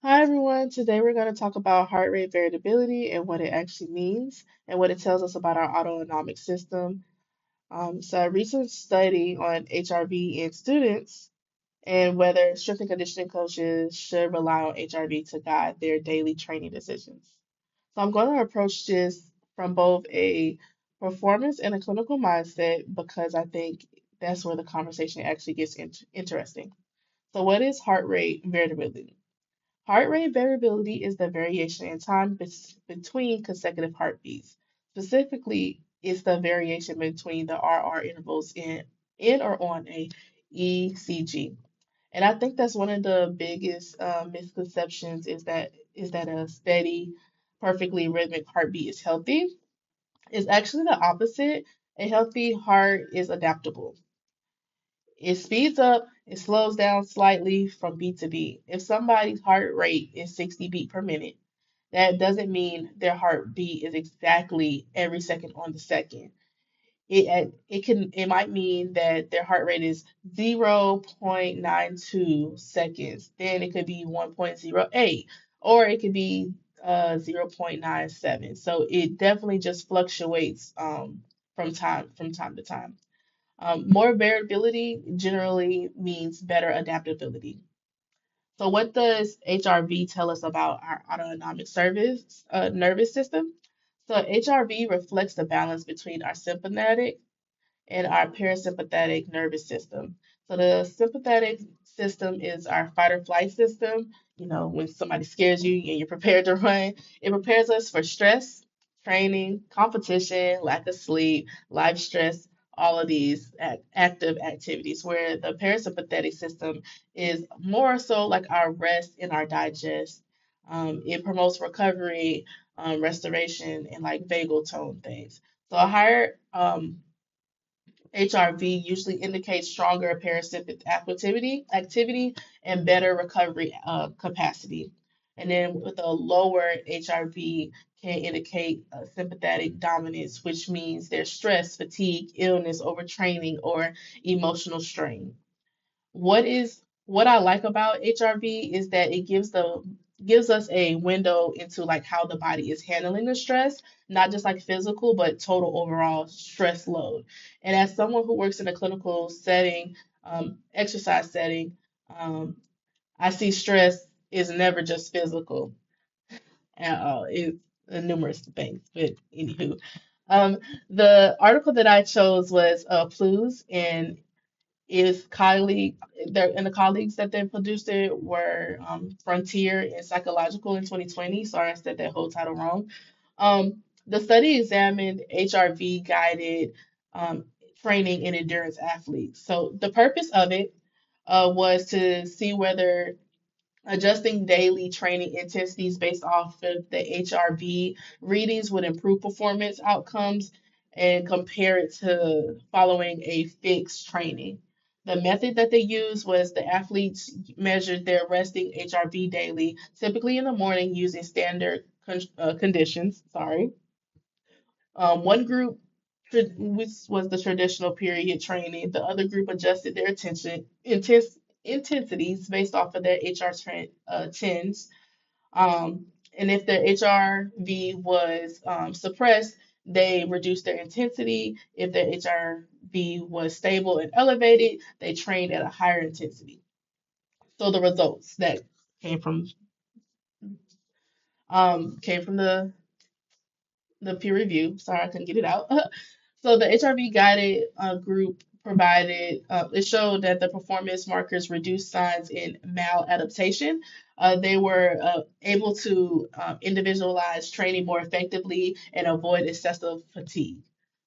Hi everyone. Today we're going to talk about heart rate variability and what it actually means and what it tells us about our autonomic system. So a recent study on HRV in students and whether strength and conditioning coaches should rely on HRV to guide their daily training decisions. So I'm going to approach this from both a performance and a clinical mindset because I think that's where the conversation actually gets interesting. So what is heart rate variability? Heart rate variability is the variation in time between consecutive heartbeats. Specifically, it's the variation between the RR intervals in or on a ECG. And I think that's one of the biggest misconceptions is that a steady, perfectly rhythmic heartbeat is healthy. It's actually the opposite. A healthy heart is adaptable. It speeds up, it slows down slightly from beat to beat. If somebody's heart rate is 60 beat per minute, that doesn't mean their heartbeat is exactly every second on the second. It might mean that their heart rate is 0.92 seconds. Then it could be 1.08, or it could be 0.97. So it definitely just fluctuates from time to time. More variability generally means better adaptability. So, what does HRV tell us about our nervous system? So, HRV reflects the balance between our sympathetic and our parasympathetic nervous system. So the sympathetic system is our fight or flight system. When somebody scares you and you're prepared to run, it prepares us for stress, training, competition, lack of sleep, life stress, all of these active activities, where the parasympathetic system is more so like our rest and our digest. It promotes recovery, restoration, and like vagal tone things. So a higher HRV usually indicates stronger parasympathetic activity and better recovery capacity. And then with a lower HRV can indicate sympathetic dominance, which means there's stress, fatigue, illness, overtraining, or emotional strain. What I like about HRV is that it gives us a window into like how the body is handling the stress, not just like physical, but total overall stress load. And as someone who works in a clinical setting, exercise setting, um, I see stress is never just physical at all. It's numerous things. But anywho, um, the article that I chose was Plus, and is colleague their and the colleagues that they produced it were Frontier in Psychological in 2020. Sorry, I said that whole title wrong. The study examined HRV guided um, training in endurance athletes. So the purpose of it was to see whether adjusting daily training intensities based off of the HRV readings would improve performance outcomes and compare it to following a fixed training. The method that they used was the athletes measured their resting HRV daily, typically in the morning using standard conditions. Sorry. One group which was the traditional period training. The other group adjusted their intensities based off of their trends. And if their HRV was suppressed, they reduced their intensity. If their HRV was stable and elevated, they trained at a higher intensity. So the results that came from came from the peer review. Sorry, I couldn't get it out. So the HRV guided group provided, it showed that the performance markers reduced signs in maladaptation. They were able to individualize training more effectively and avoid excessive fatigue.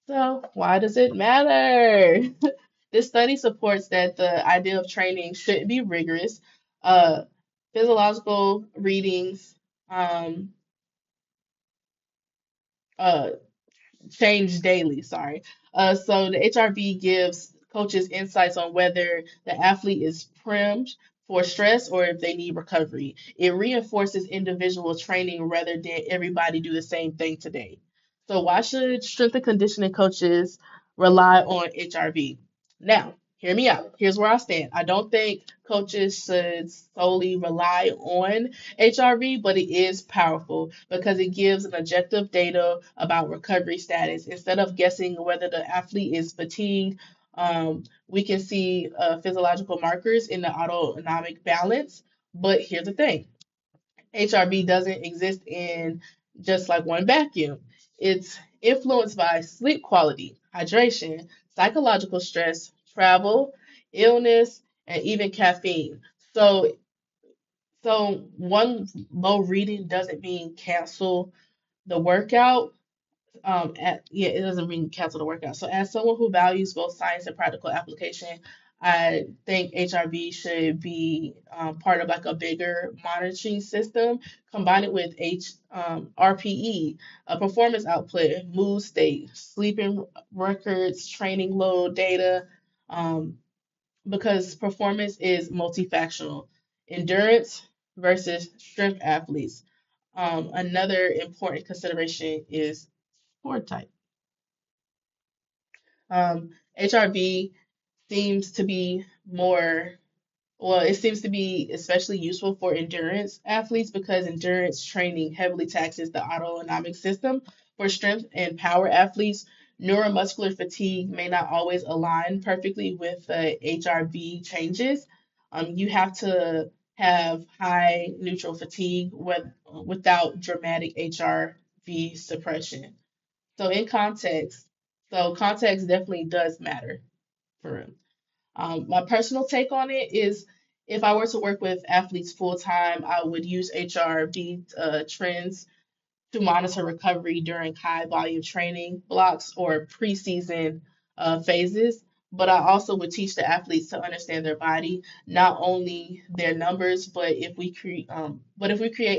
So why does it matter? This study supports that the idea of training shouldn't be rigorous. Uh, Physiological readings um, uh, change daily, sorry. So the HRV gives coaches insights on whether the athlete is primed for stress or if they need recovery. It reinforces individual training rather than everybody do the same thing today. So why should strength and conditioning coaches rely on HRV? Now, hear me out. Here's where I stand. I don't think coaches should solely rely on HRV, but it is powerful because it gives an objective data about recovery status. Instead of guessing whether the athlete is fatigued, we can see physiological markers in the autonomic balance. But here's the thing. HRV doesn't exist in just like one vacuum. It's influenced by sleep quality, hydration, psychological stress, travel, illness, and even caffeine. So, so one low reading doesn't mean cancel the workout. Yeah, it doesn't mean cancel the workout. So, as someone who values both science and practical application, I think HRV should be part of like a bigger monitoring system, combine it with RPE, performance output, mood state, sleeping records, training load data, um, because performance is multifactional. Endurance versus strength athletes. Another important consideration is sport type. HRV seems to be more, well, it seems to be especially useful for endurance athletes because endurance training heavily taxes the autonomic system. For strength and power athletes, neuromuscular fatigue may not always align perfectly with the HRV changes. You have to have high neutral fatigue without dramatic HRV suppression. So in context, so context definitely does matter for real. My personal take on it is if I were to work with athletes full time, I would use HRV trends to monitor recovery during high volume training blocks or preseason phases. But I also would teach the athletes to understand their body, not only their numbers, but if we create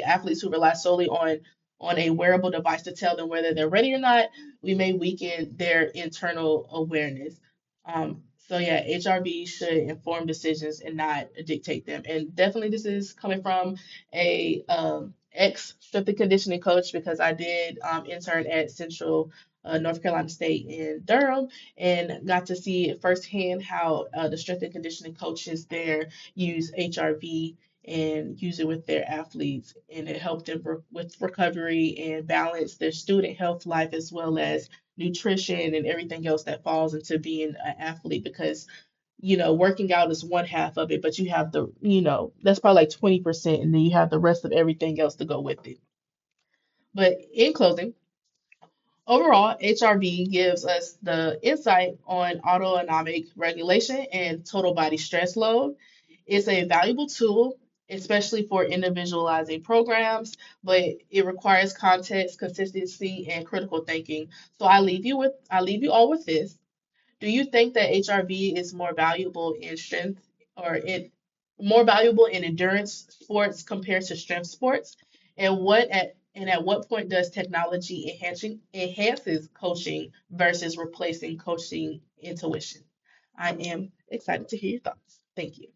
athletes who rely solely on a wearable device to tell them whether they're ready or not, we may weaken their internal awareness. So yeah, HRV should inform decisions and not dictate them. And definitely, this is coming from a ex strength and conditioning coach because I did intern at Central North Carolina State in Durham and got to see firsthand how the strength and conditioning coaches there use HRV and use it with their athletes, and it helped them with recovery and balance their student health life as well as nutrition and everything else that falls into being an athlete because working out is one half of it, but you have that's probably like 20%, and then you have the rest of everything else to go with it. But in closing, overall, HRV gives us the insight on autonomic regulation and total body stress load. It's a valuable tool, especially for individualizing programs, but it requires context, consistency, and critical thinking. So I leave you all with this. Do you think that HRV is more valuable in strength or in more valuable in endurance sports compared to strength sports? And at what point does technology enhances coaching versus replacing coaching intuition? I am excited to hear your thoughts. Thank you.